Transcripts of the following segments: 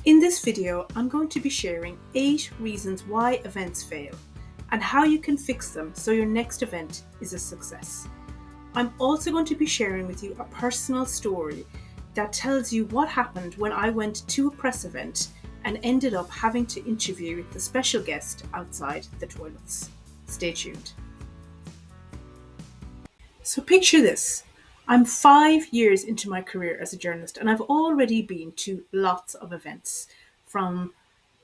In this video, I'm going to be sharing 8 reasons why events fail and how you can fix them so your next event is a success. I'm also going to be sharing with you a personal story that tells you what happened when I went to a press event and ended up having to interview the special guest outside the toilets. Stay tuned. So picture this. I'm 5 years into my career as a journalist and I've already been to lots of events, from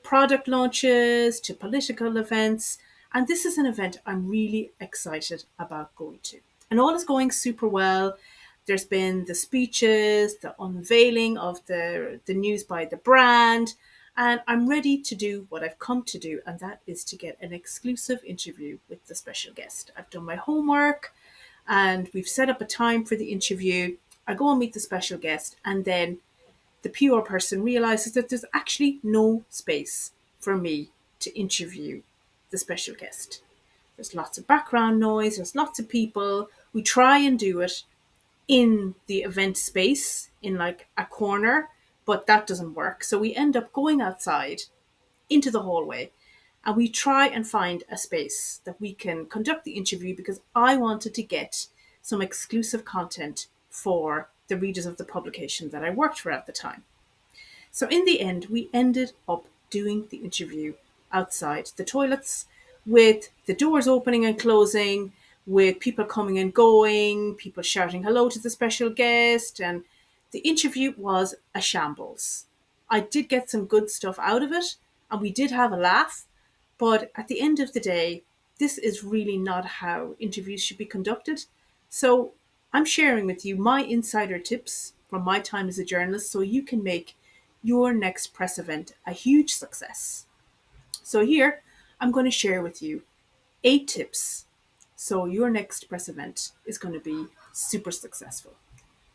product launches to political events, and this is an event I'm really excited about going to. And all is going super well. There's been the speeches, the unveiling of the news by the brand, and I'm ready to do what I've come to do, and that is to get an exclusive interview with the special guest. I've done my homework and we've set up a time for the interview. I go and meet the special guest, and then the PR person realizes that there's actually no space for me to interview the special guest. There's lots of background noise, there's lots of people. We try and do it in the event space, in like a corner, but that doesn't work. So we end up going outside into the hallway and we try and find a space that we can conduct the interview, because I wanted to get some exclusive content for the readers of the publication that I worked for at the time. So in the end, we ended up doing the interview outside the toilets, with the doors opening and closing, with people coming and going, people shouting hello to the special guest, and the interview was a shambles. I did get some good stuff out of it, and we did have a laugh, but at the end of the day, this is really not how interviews should be conducted. So I'm sharing with you my insider tips from my time as a journalist so you can make your next press event a huge success. So here, I'm going to share with you 8 tips so your next press event is going to be super successful.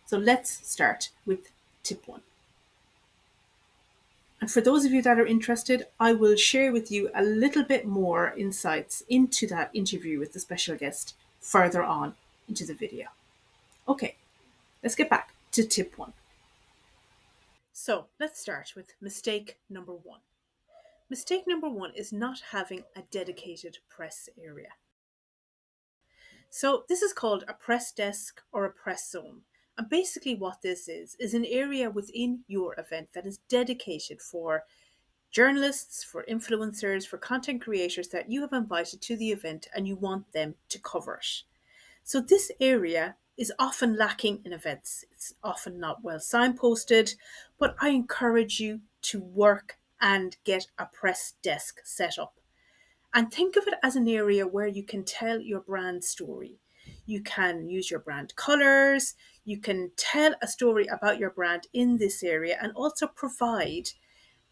So let's start with tip 1. And for those of you that are interested, I will share with you a little bit more insights into that interview with the special guest further on into the video. Okay, let's get back to tip 1. So let's start with mistake number 1. Mistake number 1 is not having a dedicated press area. So this is called a press desk or a press zone. And basically what this is an area within your event that is dedicated for journalists, for influencers, for content creators that you have invited to the event and you want them to cover it. So this area is often lacking in events. It's often not well signposted, but I encourage you to work and get a press desk set up. And think of it as an area where you can tell your brand story. You can use your brand colors, you can tell a story about your brand in this area, and also provide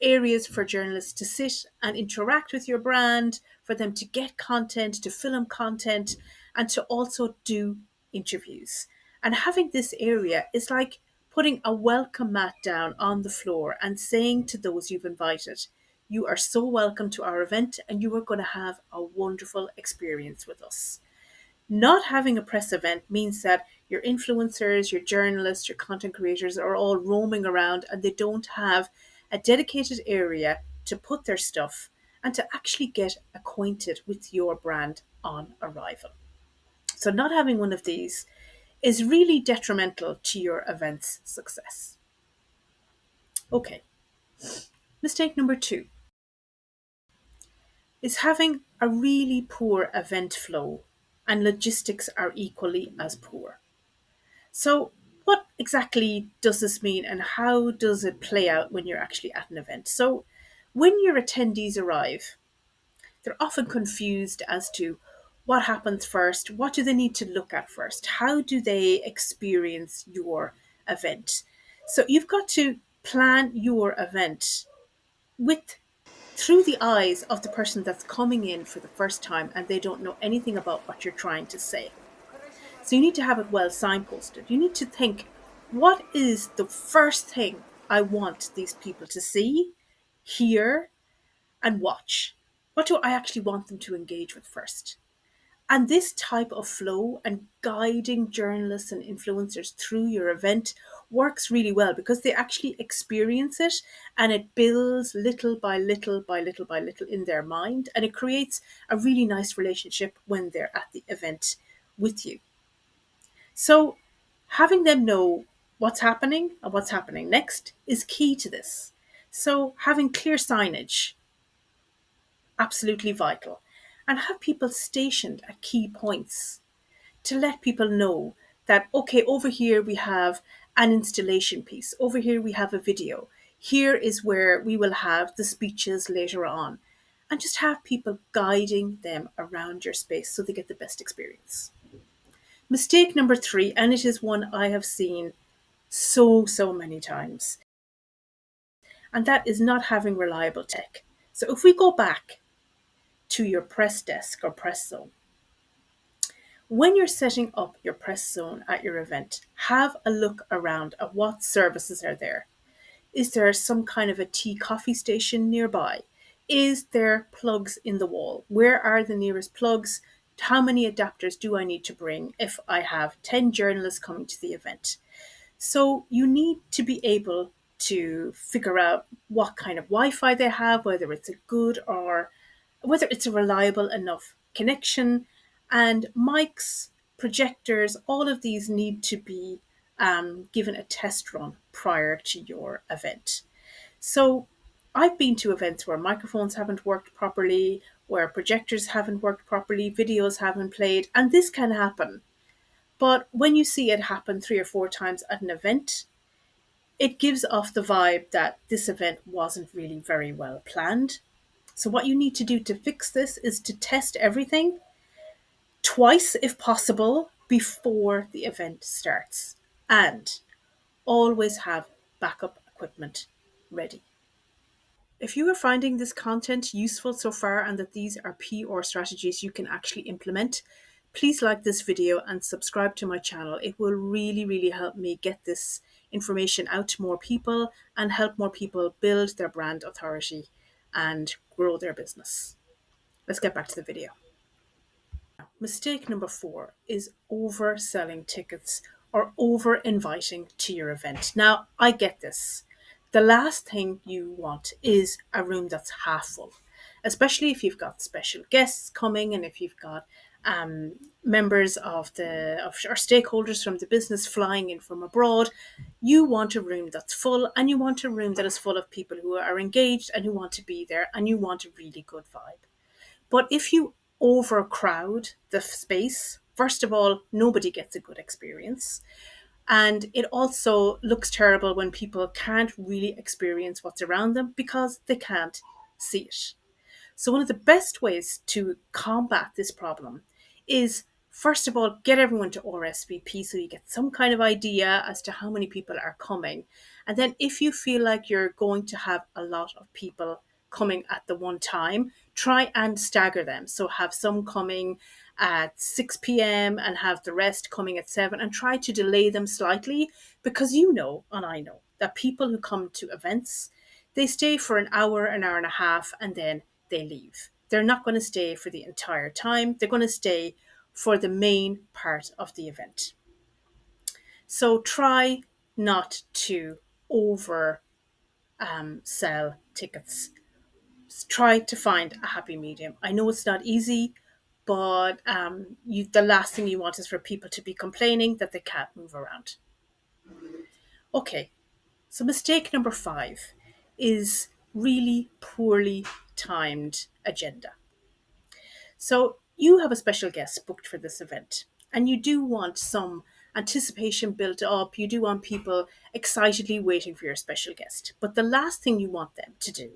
areas for journalists to sit and interact with your brand, for them to get content, to film content, and to also do interviews. And having this area is like putting a welcome mat down on the floor and saying to those you've invited, you are so welcome to our event and you are going to have a wonderful experience with us. Not having a press event means that your influencers, your journalists, your content creators are all roaming around and they don't have a dedicated area to put their stuff and to actually get acquainted with your brand on arrival. So not having one of these is really detrimental to your event's success. Okay, mistake number 2 is having a really poor event flow and logistics are equally as poor. So what exactly does this mean and how does it play out when you're actually at an event? So when your attendees arrive, they're often confused as to what happens first, what do they need to look at first, how do they experience your event. So you've got to plan your event with through the eyes of the person that's coming in for the first time and they don't know anything about what you're trying to say. So you need to have it well signposted. You need to think, what is the first thing I want these people to see, hear, and watch? What do I actually want them to engage with first? And this type of flow and guiding journalists and influencers through your event works really well because they actually experience it, and it builds little by little by little by little in their mind, and it creates a really nice relationship when they're at the event with you. So having them know what's happening and what's happening next is key to this. So having clear signage, absolutely vital, and have people stationed at key points to let people know that, okay, over here we have an installation piece, over here we have a video, here is where we will have the speeches later on, and just have people guiding them around your space so they get the best experience. Mistake number three, and it is one I have seen so many times, and that is not having reliable tech. So if we go back to your press desk or press zone, when you're setting up your press zone at your event, have a look around at what services are there. Is there some kind of a tea coffee station nearby? Is there plugs in the wall? Where are the nearest plugs? How many adapters do I need to bring if I have 10 journalists coming to the event? So you need to be able to figure out what kind of Wi-Fi they have, whether it's a good or whether it's a reliable enough connection, and mics, projectors, all of these need to be given a test run prior to your event. So I've been to events where microphones haven't worked properly, where projectors haven't worked properly, videos haven't played, and this can happen. But when you see it happen 3 or 4 times at an event, it gives off the vibe that this event wasn't really very well planned. So, what you need to do to fix this is to test everything twice, if possible, before the event starts. And always have backup equipment ready. If you are finding this content useful so far and that these are PR strategies you can actually implement, please like this video and subscribe to my channel. It will really help me get this information out to more people and help more people build their brand authority and grow their business. Let's get back to the video. Mistake number 4 is overselling tickets or over inviting to your event. Now, I get this. The last thing you want is a room that's half full, especially if you've got special guests coming and if you've got members of our stakeholders from the business flying in from abroad. You want a room that's full, and you want a room that is full of people who are engaged and who want to be there, and you want a really good vibe. But if you overcrowd the space, first of all, nobody gets a good experience. And it also looks terrible when people can't really experience what's around them because they can't see it. So, one of the best ways to combat this problem is, first of all, get everyone to RSVP so you get some kind of idea as to how many people are coming. And then, if you feel like you're going to have a lot of people coming at the one time, try and stagger them. So, have some coming at 6 p.m. and have the rest coming at 7, and try to delay them slightly, because you know, and I know, that people who come to events, they stay for an hour and a half, and then they leave. They're not going to stay for the entire time. They're going to stay for the main part of the event. So try not to over sell tickets. Try to find a happy medium. I know it's not easy, but the last thing you want is for people to be complaining that they can't move around. Okay, so mistake number 5 is really poorly timed agenda. So you have a special guest booked for this event, and you do want some anticipation built up. You do want people excitedly waiting for your special guest. But the last thing you want them to do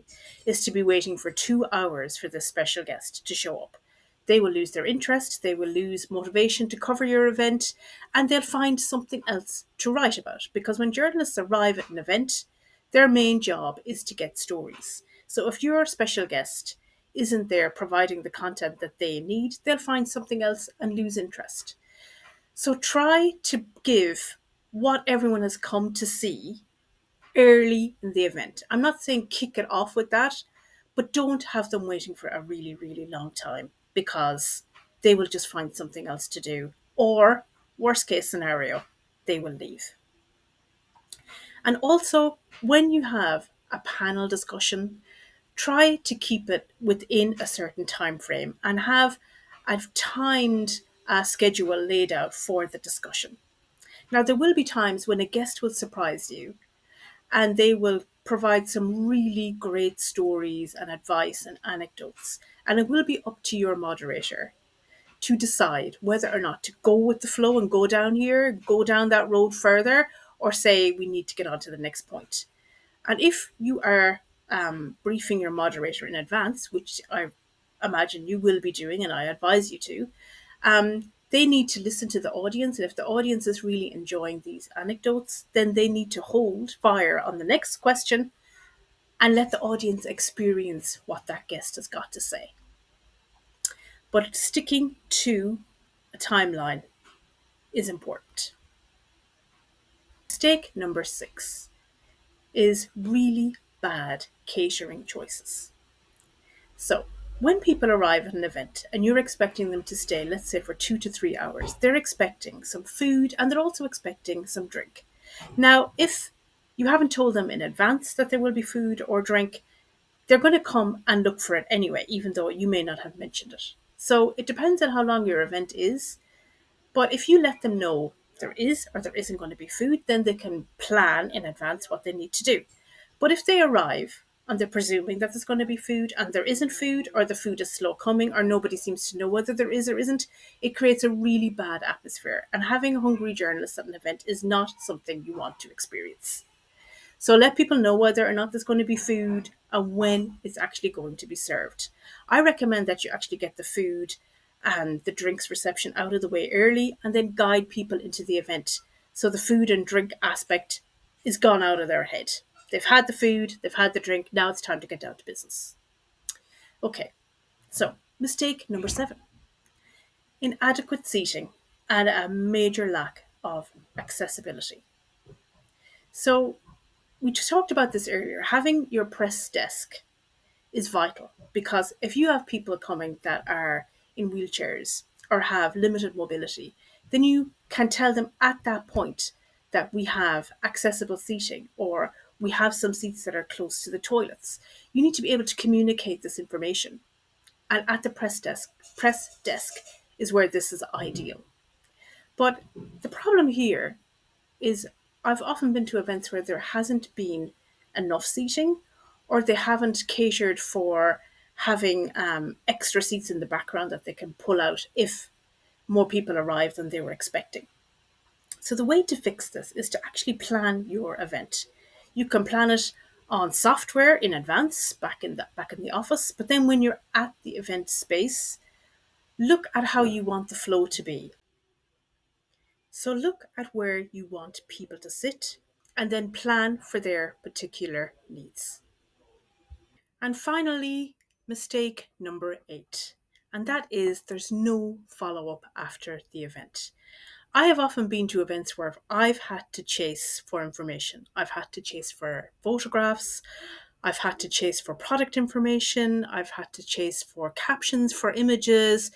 is to be waiting for 2 hours for this special guest to show up. They will lose their interest, they will lose motivation to cover your event, and they'll find something else to write about. Because when journalists arrive at an event, their main job is to get stories. So if your special guest isn't there providing the content that they need, they'll find something else and lose interest. So try to give what everyone has come to see early in the event. I'm not saying kick it off with that, but don't have them waiting for a really long time, because they will just find something else to do. Or, worst case scenario, they will leave. And also, when you have a panel discussion, try to keep it within a certain time frame and have a timed schedule laid out for the discussion. Now, there will be times when a guest will surprise you and they will provide some really great stories and advice and anecdotes. And it will be up to your moderator to decide whether or not to go with the flow and go down here, go down that road further, or say we need to get on to the next point. And if you are briefing your moderator in advance, which I imagine you will be doing, and I advise you to, they need to listen to the audience. And if the audience is really enjoying these anecdotes, then they need to hold fire on the next question and let the audience experience what that guest has got to say. But sticking to a timeline is important. Mistake number 6 is really bad catering choices. So, when people arrive at an event and you're expecting them to stay, let's say for 2 to 3 hours, they're expecting some food and they're also expecting some drink. Now, if you haven't told them in advance that there will be food or drink, they're going to come and look for it anyway, even though you may not have mentioned it. So, it depends on how long your event is. But if you let them know there is or there isn't going to be food, then they can plan in advance what they need to do. But if they arrive and they're presuming that there's going to be food and there isn't food, or the food is slow coming, or nobody seems to know whether there is or isn't, it creates a really bad atmosphere. And having a hungry journalist at an event is not something you want to experience. So let people know whether or not there's going to be food and when it's actually going to be served. I recommend that you actually get the food and the drinks reception out of the way early and then guide people into the event. So the food and drink aspect is gone out of their head. They've had the food, they've had the drink, now it's time to get down to business. Okay, so mistake number 7, inadequate seating and a major lack of accessibility. So we just talked about this earlier. Having your press desk is vital because if you have people coming that are in wheelchairs or have limited mobility, then you can tell them at that point that we have accessible seating or we have some seats that are close to the toilets. You need to be able to communicate this information. And at the press desk is where this is ideal. But the problem here is I've often been to events where there hasn't been enough seating or they haven't catered for having extra seats in the background that they can pull out if more people arrive than they were expecting. So the way to fix this is to actually plan your event. You can plan it on software in advance back in the office, but then when you're at the event space, look at how you want the flow to be. So look at where you want people to sit and then plan for their particular needs. And finally, mistake number 8, and that is there's no follow up after the event. I have often been to events where I've had to chase for information. I've had to chase for photographs. I've had to chase for product information. I've had to chase for captions for images.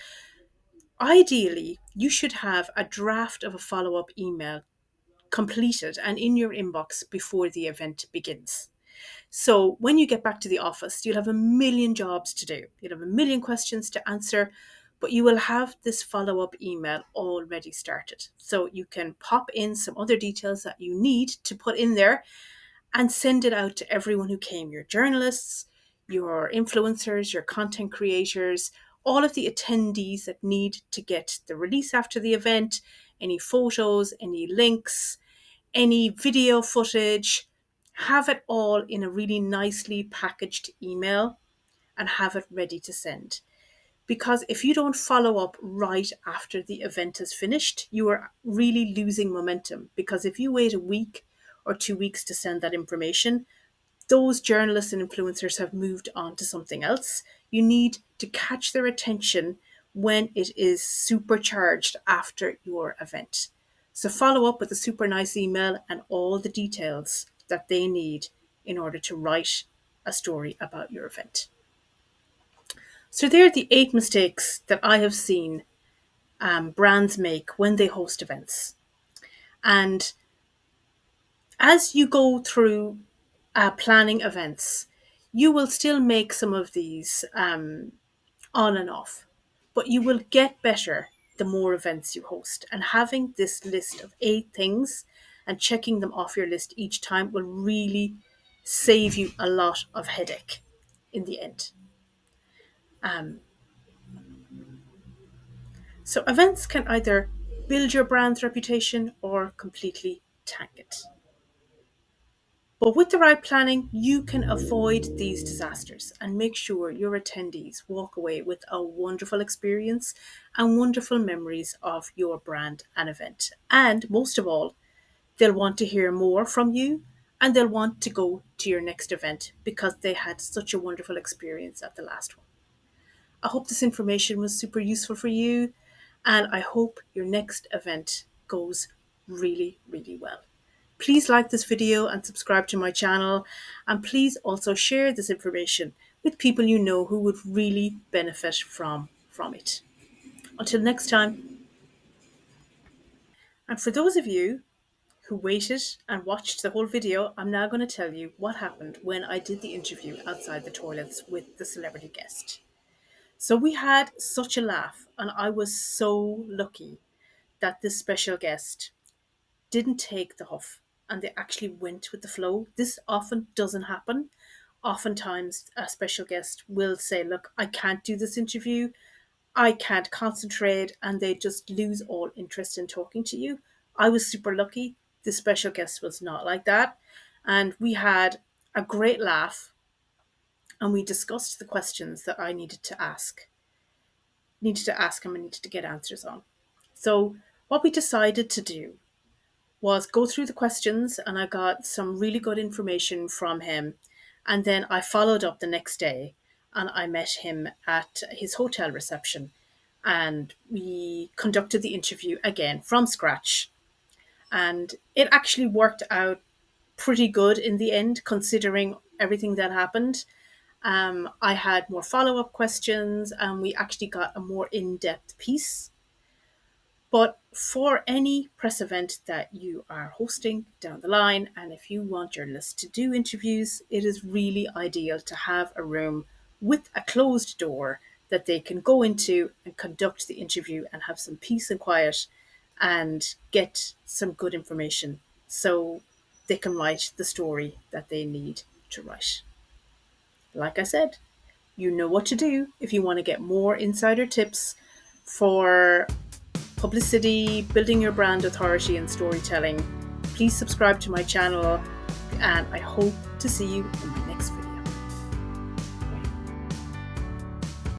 Ideally, you should have a draft of a follow up email completed and in your inbox before the event begins. So when you get back to the office, you'll have a million jobs to do. You'll have a million questions to answer, but you will have this follow up email already started. So you can pop in some other details that you need to put in there and send it out to everyone who came, your journalists, your influencers, your content creators, all of the attendees that need to get the release after the event, any photos, any links, any video footage, have it all in a really nicely packaged email and have it ready to send. Because if you don't follow up right after the event is finished, you are really losing momentum. Because if you wait a week or 2 weeks to send that information, those journalists and influencers have moved on to something else. You need to catch their attention when it is supercharged after your event. So follow up with a super nice email and all the details that they need in order to write a story about your event. So there are the 8 mistakes that I have seen brands make when they host events. And As you go through planning events, you will still make some of these on and off, but you will get better the more events you host. And having this list of 8 things and checking them off your list each time will really save you a lot of headache in the end. Um, so, events can either build your brand's reputation or completely tank it. But with the right planning, you can avoid these disasters and make sure your attendees walk away with a wonderful experience and wonderful memories of your brand and event. And most of all, they'll want to hear more from you and they'll want to go to your next event because they had such a wonderful experience at the last one. I hope this information was super useful for you, and I hope your next event goes really, really well. Please like this video and subscribe to my channel, and please also share this information with people you know who would really benefit from it. Until next time, and for those of you who waited and watched the whole video, I'm now going to tell you what happened when I did the interview outside the toilets with the celebrity guest. So we had such a laugh, and I was so lucky that this special guest didn't take the huff and they actually went with the flow. This often doesn't happen. Oftentimes, a special guest will say, "Look, I can't do this interview. I can't concentrate," and they just lose all interest in talking to you. I was super lucky. This special guest was not like that. And we had a great laugh and we discussed the questions that I needed to ask him and needed to get answers on. So, what we decided to do was go through the questions, and I got some really good information from him. And then I followed up the next day and I met him at his hotel reception. And we conducted the interview again from scratch. And it actually worked out pretty good in the end, considering everything that happened. I had more follow up questions, and we actually got a more in depth piece. But for any press event that you are hosting down the line, and if you want journalists to do interviews, it is really ideal to have a room with a closed door that they can go into and conduct the interview and have some peace and quiet and get some good information so they can write the story that they need to write. Like I said, you know what to do if you want to get more insider tips for publicity, building your brand authority, and storytelling. Please subscribe to my channel, and I hope to see you in my next video.